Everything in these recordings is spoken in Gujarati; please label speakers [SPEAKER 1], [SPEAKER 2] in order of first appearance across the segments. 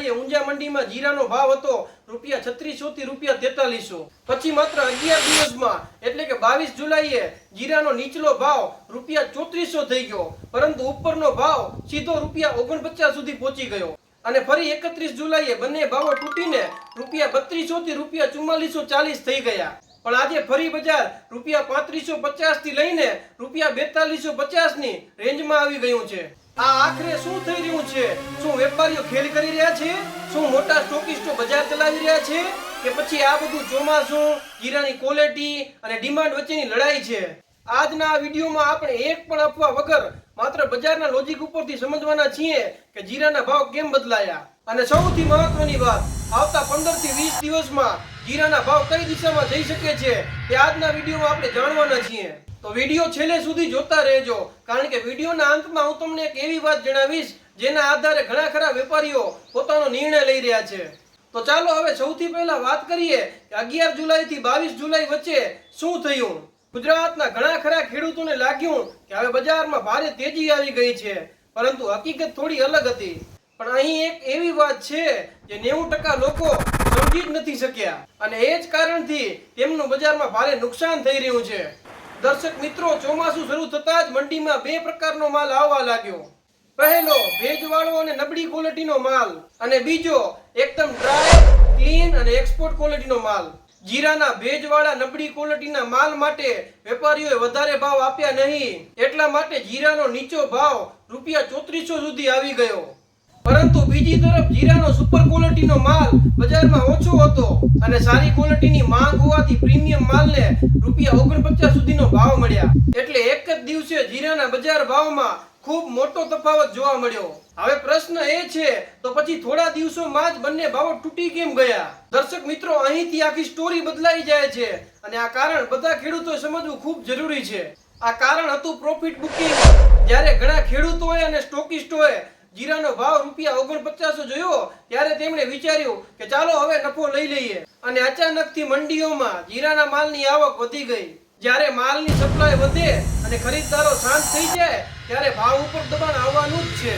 [SPEAKER 1] જુલાઈએ ઊંઝા મંડીમાં જીરાનો ભાવ હતો ₹3600 થી ₹4300। પછી માત્ર 11 દિવસમાં એટલે કે 22 જુલાઈએ જીરાનો નીચલો ભાવ ₹3400 થઈ ગયો, પરંતુ ઉપરનો ભાવ સીધો ₹49 સુધી પહોંચી ગયો। અને ફરી 31 જુલાઈએ બંને ભાવો તૂટીને ₹3200 થી ₹4440 થઈ ગયા। પણ આજે ફરી બજાર ₹3550 થી લઈને ₹4250 ની રેન્જમાં આવી ગયું છે। આ આખરે શું થઈ રહ્યું છે? શું વેપારીઓ ખેલ કરી રહ્યા છે? શું મોટા સ્ટોકિસ્ટો બજાર ચલાવી રહ્યા છે? કે પછી આ બધું ચોમાસું, જીરાની ક્વોલિટી અને ડિમાન્ડ વચ્ચેની લડાઈ છે? આજના આ વિડીયોમાં આપણે એક પણ અફવા વગર માત્ર બજારના લોજિક ઉપરથી સમજવાના છીએ કે જીરાના ભાવ કેમ બદલાયા। અને સૌથી મહત્વની વાત, આવતા 15 થી 20 દિવસમાં જીરાના ભાવ કઈ દિશામાં જઈ શકે છે તે આજના વિડીયોમાં આપણે જાણવાના છીએ। તો વિડીયો છેલ્લે સુધી જોતા રહેજો, કારણ કે વિડીયોના અંતમાં હું તમને એક એવી વાત જણાવીશ જેના આધારે ઘણા ખરા વેપારીઓ પોતાનો નિર્ણય લઈ રહ્યા છે। તો ચાલો હવે સૌથી પહેલા વાત કરીએ કે 11 જુલાઈ થી 22 જુલાઈ વચ્ચે શું થયું। ગુજરાતના ઘણા ખરા ખેડૂતોને લાગ્યું કે હવે બજારમાં ભારે તેજી આવી ગઈ છે, પરંતુ હકીકત થોડી અલગ હતી। પણ અહીં એક એવી વાત છે જે 90% લોકો સમજી જ નથી શક્યા, અને એ જ કારણથી તેમનું બજારમાં ભારે નુકસાન થઈ રહ્યું છે। દર્શક મિત્રો, ચોમાસું શરૂ થતા જ મંડીમાં બે પ્રકારનો માલ આવવા લાગ્યો। પહેલો ભેજવાળો અને નબળી ક્વોલિટીનો માલ, અને બીજો એકદમ ડ્રાય, ક્લીન અને એક્સપોર્ટ ક્વોલિટીનો માલ। જીરાના ભેજવાળા નબળી ક્વોલિટીના માલ માટે વેપારીઓએ વધારે ભાવ આપ્યા નહીં, એટલા માટે જીરાનો નીચો ભાવ ₹3400 સુધી આવી ગયો। પરંતુ બીજી તરફ જીરાનો સુપર ક્વોલિટીનો માલ બજારમાં ઓછો હતો, અને સારી ક્વોલિટીની માંગ હોવાથી પ્રીમિયમ માલને ₹49 સુધીનો ભાવ મળ્યા। એટલે એક જ દિવસે જીરાના બજાર ભાવમાં ખૂબ મોટો તફાવત જોવા મળ્યો। હવે પ્રશ્ન એ છે, તો પછી થોડા દિવસોમાં જ બંને ભાવો તૂટી કેમ ગયા? દર્શક મિત્રો, અહીંથી આખી સ્ટોરી બદલાઈ જાય છે, અને આ કારણ બધા ખેડૂતોએ સમજવું ખૂબ જરૂરી છે। આ કારણ હતું પ્રોફિટ બુકિંગ। જ્યારે ઘણા ખેડૂતોએ અને સ્ટોકિસ્ટોએ જીરાનો ભાવ ₹49 જોયો ત્યારે તેમણે વિચાર્યું કે ચાલો હવે નફો લઈ લઈએ, અને અચાનકથી મંડીઓમાં જીરાના માલની આવક વધી ગઈ। જ્યારે માલની સપ્લાય વધે અને ખરીદદારો શાંત થઈ જાય ત્યારે ભાવ ઉપર દબાણ આવવાનું જ છે।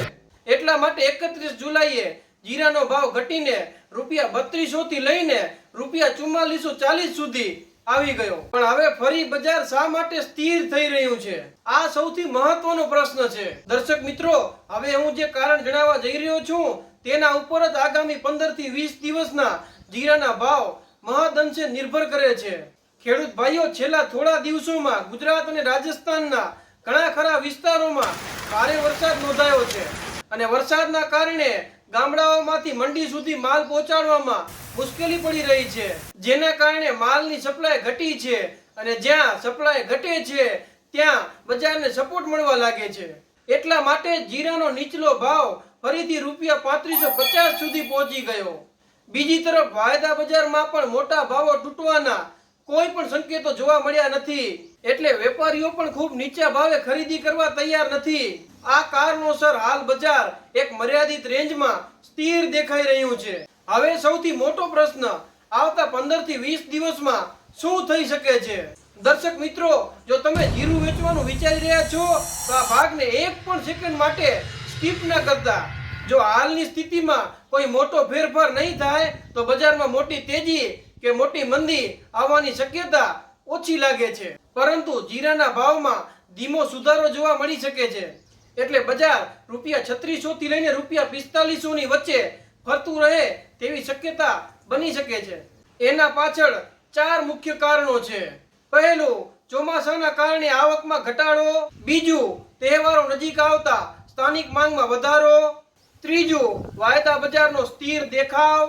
[SPEAKER 1] એટલા માટે 31 જુલાઈએ જીરાનો ભાવ ઘટીને ₹3200 થી લઈને ₹4440 સુધી આવી ગયો। પણ હવે ફરી બજાર શા માટે સ્થિર થઈ રહ્યું છે? આ સૌથી મહત્વનો પ્રશ્ન છે। દર્શક મિત્રો, હવે હું જે કારણ જણાવવા જઈ રહ્યો છું તેના ઉપર જ આગામી 15 થી 20 દિવસના જીરાના ભાવ મહદઅંશે નિર્ભર કરે છે। ખેડૂત ભાઈઓ, છેલ્લા થોડા દિવસોમાં ગુજરાત અને રાજસ્થાનના ઘણા ખરા વિસ્તારોમાં ભારે વરસાદ નોંધાયો છે, અને વરસાદના કારણે ગામડાઓમાંથી મંડી સુધી માલ પહોંચાડવામાં મુશ્કેલી પડી રહી છે, જેના કારણે માલની સપ્લાય ઘટી છે, અને જ્યાં સપ્લાય ઘટે છે ત્યાં બજારને સપોર્ટ મળવા લાગે છે। એટલા માટે જીરાનો નીચલો ભાવ ફરીથી ₹3550 સુધી પહોંચી ગયો। બીજી તરફ વાયદા બજારમાં પણ મોટા ભાવો તૂટવાના કોઈ પણ સંકેતો જોવા મળ્યા નથી, એટલે વેપારીઓ પણ ખૂબ નીચા ભાવે ખરીદી કરવા તૈયાર નથી। આ કારણોસર હાલ બજાર એક મર્યાદિત રેન્જમાં સ્થિર દેખાઈ રહ્યું છે। હવે સૌથી મોટો પ્રશ્ન, આવતા 15 થી 20 દિવસમાં શું થઈ શકે છે? દર્શક મિત્રો, જો તમે જીરું વેચવાનું વિચારી રહ્યા છો તો આ ભાગને એક પણ સેકન્ડ માટે સ્કીપ ન કરતા। જો હાલની સ્થિતિમાં કોઈ મોટો ફેરફાર નહીં થાય તો બજારમાં મોટી તેજી કે મોટી મંદી આવવાની શક્યતા ઓછી લાગે છે, પરંતુ જીરાના ભાવમાં ધીમો સુધારો જોવા મળી શકે છે। એટલે બજાર ₹3600 થી લઈને ₹4500 ની વચ્ચે ફરતું રહે તેવી શક્યતા બની શકે છે। એના પાછળ 4 મુખ્ય કારણો છે। પહેલું, ચોમાસાના કારણે આવકમાં ઘટાડો। બીજું, તહેવારો નજીક આવતા સ્થાનિક માંગમાં વધારો। ત્રીજું, વાયદા બજારનો સ્થિર દેખાવ।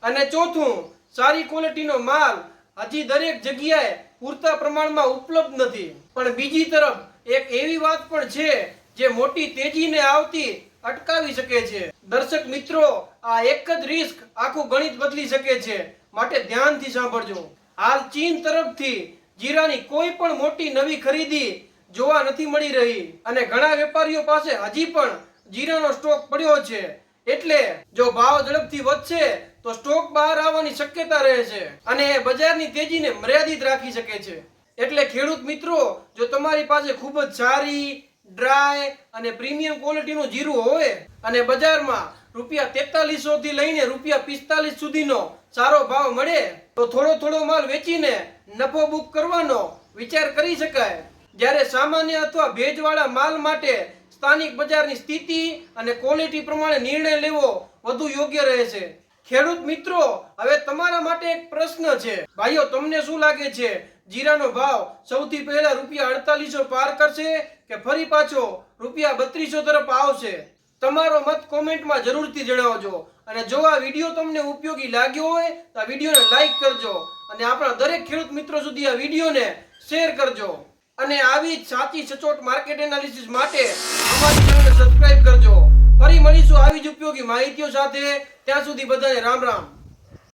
[SPEAKER 1] અને ચોથું, સારી ક્વોલિટીનો માલ હજી દરેક જગ્યાએ પૂરતા પ્રમાણમાં ઉપલબ્ધ નથી। પણ બીજી તરફ એક એવી વાત પણ છે જે મોટી તેજીને આવતી અટકાવી શકે છે। દર્શક મિત્રો, આ એક જ રિસ્ક આખું ગણિત બદલી શકે છે, માટે ધ્યાનથી સાંભળજો। હાલ ચીન તરફથી જીરાની કોઈ પણ મોટી નવી ખરીદી જોવા નથી મળી રહી, અને ઘણા વેપારીઓ પાસે હજી પણ જીરાનો સ્ટોક પડ્યો છે। એટલે જો ભાવ ઝડપથી વધશે તો સ્ટોક બહાર આવવાની શક્યતા રહે છે, અને બજારની તેજીને મર્યાદિત રાખી શકે છે। એટલે ખેડૂત મિત્રો, જો તમારી પાસે ખૂબ જ સારી, ડ્રાય અને પ્રીમિયમ ક્વોલિટીનું જીરું હોય અને બજારમાં રૂપિયા 4300 થી લઈને રૂપિયા 45 સુધીનો સારો ભાવ મળે તો થોડો માલ વેચીને નફો બુક કરવાનો વિચાર કરી શકાય. જ્યારે સામાન્ય અથવા ભેજવાળા માલ માટે સ્થાનિક બજારની સ્થિતિ અને ક્વોલિટી પ્રમાણે નિર્ણય લેવો વધુ યોગ્ય રહે છે. ખેડૂત મિત્રો, હવે તમારા માટે એક પ્રશ્ન છે. ભાઈઓ, તમને શું લાગે છે, જીરાનો ભાવ સૌથી પહેલા રૂપિયા 4800 પાર કરશે કે ફરી પાછો રૂપિયા 3200 તરફ આવશે? તમારો મત કોમેન્ટમાં જરૂરથી જણાવજો. અને જો આ વિડીયો તમને ઉપયોગી લાગ્યો હોય તો આ વિડીયોને લાઈક કરજો અને આપણા દરેક ખેડૂત મિત્રો સુધી આ વિડીયોને શેર કરજો. અને આવી જ સાચી સચોટ માર્કેટ એનાલિસિસ માટે અમારી ચેનલને સબસ્ક્રાઇબ કરજો. ફરી મળીશું આવી જ ઉપયોગી માહિતીઓ સાથે. ત્યાં સુધી બધાને રામ રામ.